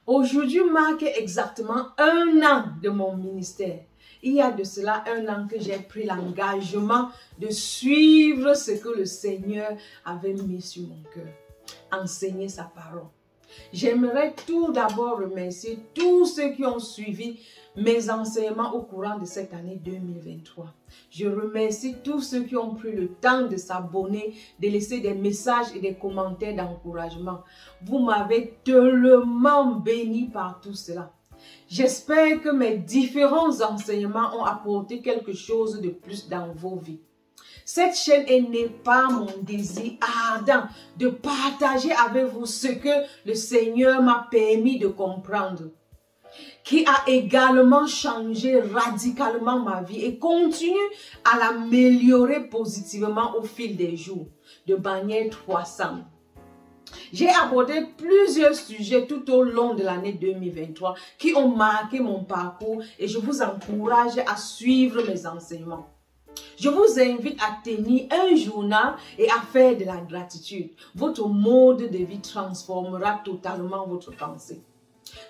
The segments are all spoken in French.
Aujourd'hui marque exactement 1 an de mon ministère. Il y a de cela 1 an que j'ai pris l'engagement de suivre ce que le Seigneur avait mis sur mon cœur. Enseigner sa parole. J'aimerais tout d'abord remercier tous ceux qui ont suivi mes enseignements au courant de cette année 2023. Je remercie tous ceux qui ont pris le temps de s'abonner, de laisser des messages et des commentaires d'encouragement. Vous m'avez tellement béni par tout cela. J'espère que mes différents enseignements ont apporté quelque chose de plus dans vos vies. Cette chaîne est née par mon désir ardent de partager avec vous ce que le Seigneur m'a permis de comprendre, qui a également changé radicalement ma vie et continue à l'améliorer positivement au fil des jours, de manière croissante. J'ai abordé plusieurs sujets tout au long de l'année 2023 qui ont marqué mon parcours et je vous encourage à suivre mes enseignements. Je vous invite à tenir un journal et à faire de la gratitude. Votre mode de vie transformera totalement votre pensée.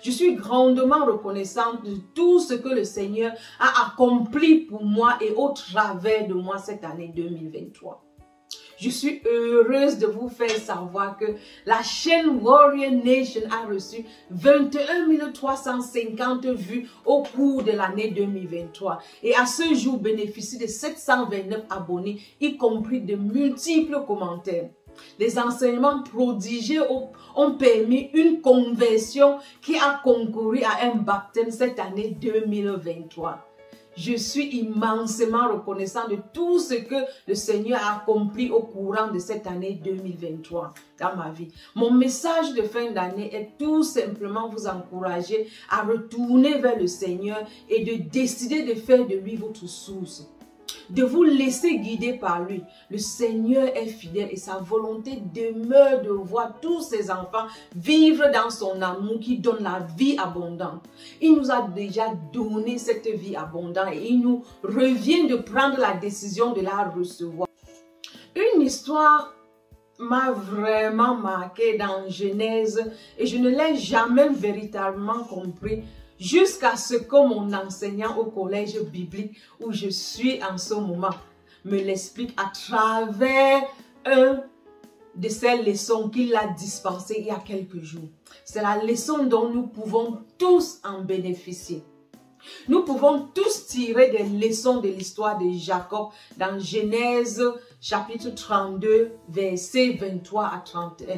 Je suis grandement reconnaissante de tout ce que le Seigneur a accompli pour moi et au travers de moi cette année 2023. Je suis heureuse de vous faire savoir que la chaîne Warrior Nation a reçu 21 350 vues au cours de l'année 2023 et à ce jour bénéficie de 729 abonnés, y compris de multiples commentaires. Les enseignements prodigieux ont permis une conversion qui a concouru à un baptême cette année 2023. Je suis immensément reconnaissant de tout ce que le Seigneur a accompli au courant de cette année 2023 dans ma vie. Mon message de fin d'année est tout simplement vous encourager à retourner vers le Seigneur et de décider de faire de lui votre source. De vous laisser guider par lui. Le Seigneur est fidèle et sa volonté demeure de voir tous ses enfants vivre dans son amour qui donne la vie abondante. Il nous a déjà donné cette vie abondante et il nous revient de prendre la décision de la recevoir. Une histoire m'a vraiment marqué dans Genèse et je ne l'ai jamais véritablement compris jusqu'à ce que mon enseignant au collège biblique où je suis en ce moment me l'explique à travers un de ces leçons qu'il a dispensées il y a quelques jours. C'est la leçon dont nous pouvons tous en bénéficier. Nous pouvons tous tirer des leçons de l'histoire de Jacob dans Genèse chapitre 32, versets 23 à 31.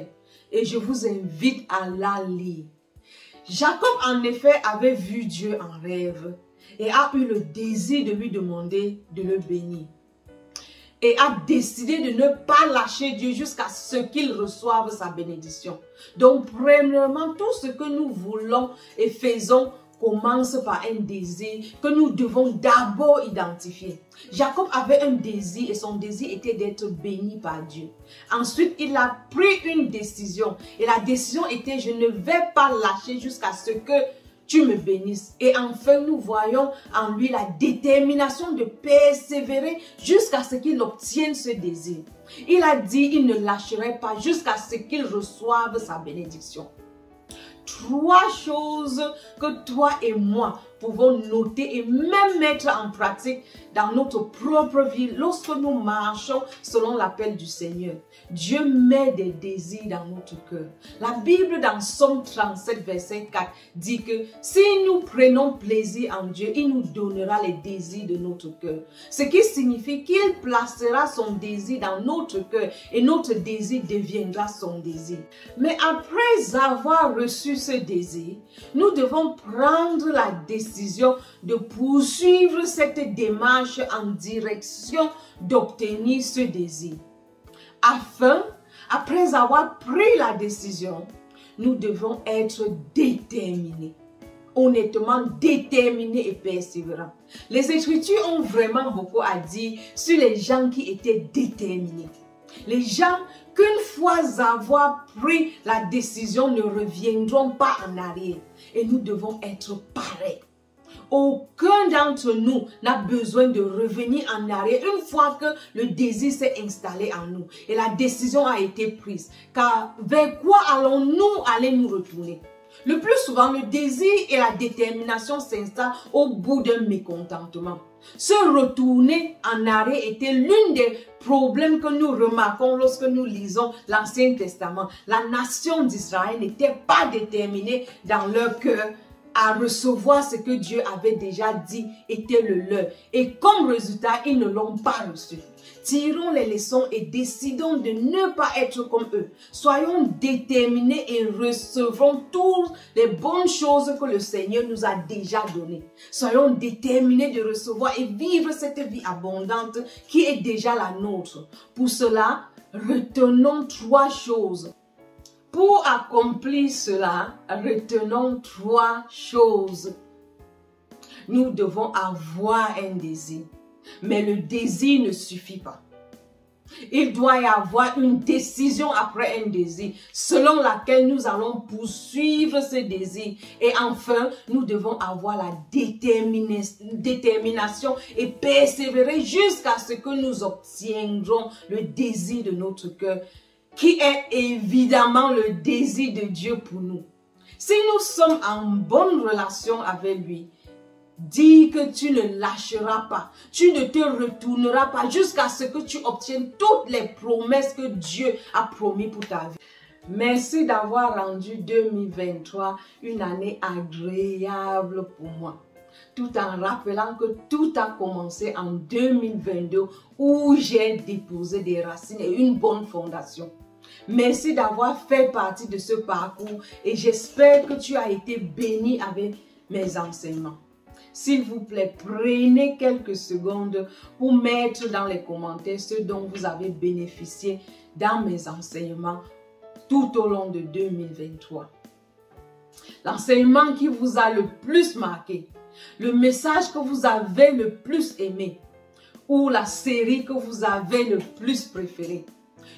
Et je vous invite à la lire. Jacob, en effet, avait vu Dieu en rêve et a eu le désir de lui demander de le bénir. Et a décidé de ne pas lâcher Dieu jusqu'à ce qu'il reçoive sa bénédiction. Donc, premièrement, tout ce que nous voulons et faisons commence par un désir que nous devons d'abord identifier. Jacob avait un désir et son désir était d'être béni par Dieu. Ensuite, il a pris une décision et la décision était: je ne vais pas lâcher jusqu'à ce que tu me bénisses. Et enfin, nous voyons en lui la détermination de persévérer jusqu'à ce qu'il obtienne ce désir. Il a dit qu'il ne lâcherait pas jusqu'à ce qu'il reçoive sa bénédiction. 3 choses que toi et moi pouvons noter et même mettre en pratique dans notre propre vie lorsque nous marchons selon l'appel du Seigneur. Dieu met des désirs dans notre cœur. La Bible dans Psaume 37 verset 4 dit que si nous prenons plaisir en Dieu, il nous donnera les désirs de notre cœur. Ce qui signifie qu'il placera son désir dans notre cœur et notre désir deviendra son désir. Mais après avoir reçu ce désir, nous devons prendre la décision de poursuivre cette démarche en direction d'obtenir ce désir. Après avoir pris la décision, nous devons être déterminés. Honnêtement déterminés et persévérants. Les Écritures ont vraiment beaucoup à dire sur les gens qui étaient déterminés. Les gens qu'une fois avoir pris la décision ne reviendront pas en arrière. Et nous devons être pareils. Aucun d'entre nous n'a besoin de revenir en arrière une fois que le désir s'est installé en nous et la décision a été prise. Car vers quoi allons-nous aller nous retourner? Le plus souvent, le désir et la détermination s'installent au bout d'un mécontentement. Se retourner en arrière était l'un des problèmes que nous remarquons lorsque nous lisons l'Ancien Testament. La nation d'Israël n'était pas déterminée dans leur cœur à recevoir ce que Dieu avait déjà dit était le leur. Et comme résultat, ils ne l'ont pas reçu. Tirons les leçons et décidons de ne pas être comme eux. Soyons déterminés et recevons toutes les bonnes choses que le Seigneur nous a déjà données. Soyons déterminés de recevoir et vivre cette vie abondante qui est déjà la nôtre. Pour cela, retenons 3 choses. Pour accomplir cela, retenons 3 choses. Nous devons avoir un désir. Mais le désir ne suffit pas. Il doit y avoir une décision après un désir, selon laquelle nous allons poursuivre ce désir. Et enfin, nous devons avoir la détermination et persévérer jusqu'à ce que nous obtiendrons le désir de notre cœur, qui est évidemment le désir de Dieu pour nous. Si nous sommes en bonne relation avec lui, dis que tu ne lâcheras pas, tu ne te retourneras pas jusqu'à ce que tu obtiennes toutes les promesses que Dieu a promis pour ta vie. Merci d'avoir rendu 2023 une année agréable pour moi. Tout en rappelant que tout a commencé en 2022 où j'ai déposé des racines et une bonne fondation. Merci d'avoir fait partie de ce parcours et j'espère que tu as été béni avec mes enseignements. S'il vous plaît, prenez quelques secondes pour mettre dans les commentaires ce dont vous avez bénéficié dans mes enseignements tout au long de 2023. L'enseignement qui vous a le plus marqué, le message que vous avez le plus aimé ou la série que vous avez le plus préférée.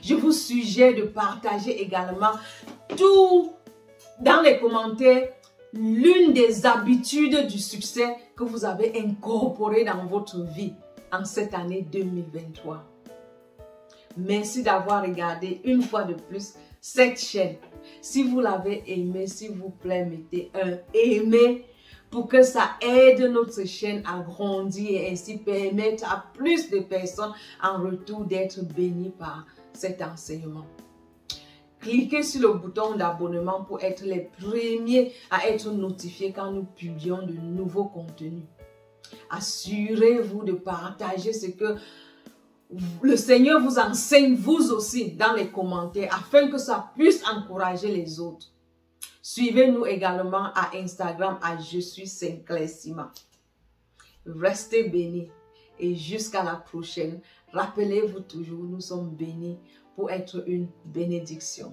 Je vous suggère de partager également tout dans les commentaires l'une des habitudes du succès que vous avez incorporées dans votre vie en cette année 2023. Merci d'avoir regardé une fois de plus cette chaîne. Si vous l'avez aimé, s'il vous plaît, mettez un aimer pour que ça aide notre chaîne à grandir et ainsi permettre à plus de personnes en retour d'être bénies par cet enseignement. Cliquez sur le bouton d'abonnement pour être les premiers à être notifiés quand nous publions de nouveaux contenus. Assurez-vous de partager ce que le Seigneur vous enseigne vous aussi dans les commentaires afin que ça puisse encourager les autres. Suivez-nous également à Instagram à Je suis Sinclair Sima. Restez bénis et jusqu'à la prochaine. Rappelez-vous toujours, nous sommes bénis pour être une bénédiction.